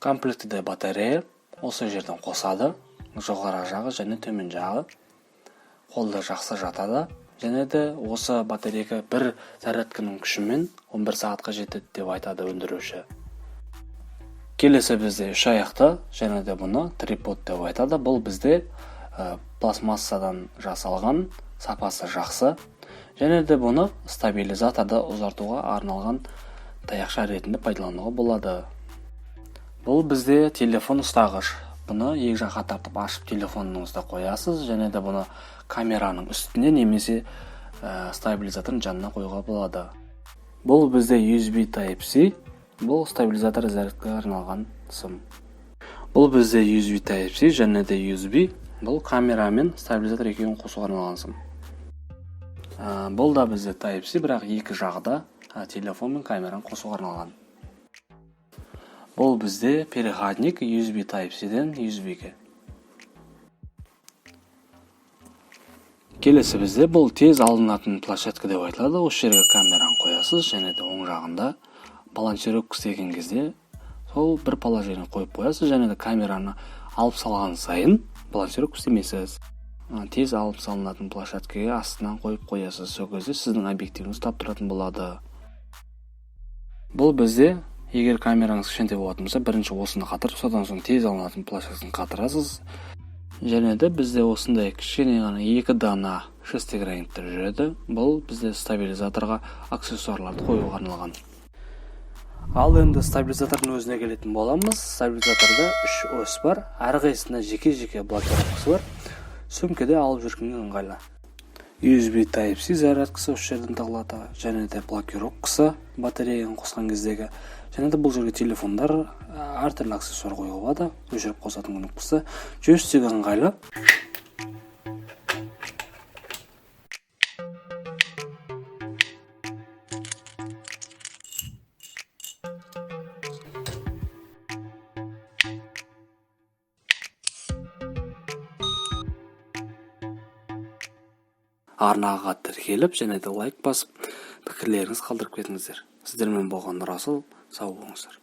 Комплектіде батарея осы жерден қосады. Жоғары жағы және төмен жағы. Қолда жақсы жатады. Және де осы батарея бір зарядканың күшімен 11 сағатқа жетеді деп айтады өндіруші. Келесі бізде үш аяқты, және де бұны трипод деп айтады. Бұл бізде пластмассадан жасалған, сапасы жақсы. Және де бұны стабилизаторды ұзартуға арналған таяқша ретінде пайдалануға болады. Бұл бізде телефон ұстағыш. Бұны екі жаққа тартып ашып телефоныңызда қоясыз, және де бұны камераның үстіне немесе стабилизатордың жанына қоюға болады. Бұл бізде USB Type-C. Бұл стабилизатор зарядкаға арналған сым. Бұл бізде USB Type-C және де USB. Бұл камера мен стабилизатор екеуін қосуға арналған сым. Бұл да бізде Type-C, бірақ екі жағда телефон мен камераны қосуға арналған. Бұл бізде переходник USB Type-C-ден USB-ге. Келесі бізде бұл тез алынатын площадка деп айтылады. Осы жерге камераны қоясыз, және де оң жағында балансировка істеген кезде сол бір положение қойып қоясыз, және де камераны алып салған сайын балансировка істемейсіз. Тез алып салынатын площадкаға астынан қойып қоясыз. Сол кезде сіздің объективіңіз ұстап тұратын болады. Бұл бізде, егер камераңыз кішкентай болатын болса, бірінші осыны қатырып, содан соң тез алынатын площадкасын қатырасыз. Және де бізде осындай кішкене ғана екі дана шестигранниктер жүреді. Бұл бізде стабилизаторға аксессуарларды қоюға арналған. Ал енді стабилизатордың өзіне келетін боламыз. Стабилизаторда 3 ось бар, әрқайсысында жеке-жеке блокировкасы бар. Сөмкеде алып жүргенге ыңғайлы. USB Type-C зарядкасы осы жерден тағылады, және де блокировкасы батареяны қосқан кездегі. Және де бұл жерге телефондар, әртүрлі аксессуар қоюға болады. Өшіріп қосатын кнопкасы жүйестегі ыңғайлы. Арнаға тіркеліп, және де лайк басып, пікірлеріңіз қалдырып кетіңіздер. Сіздермен болған Расыл, сау болыңыздар.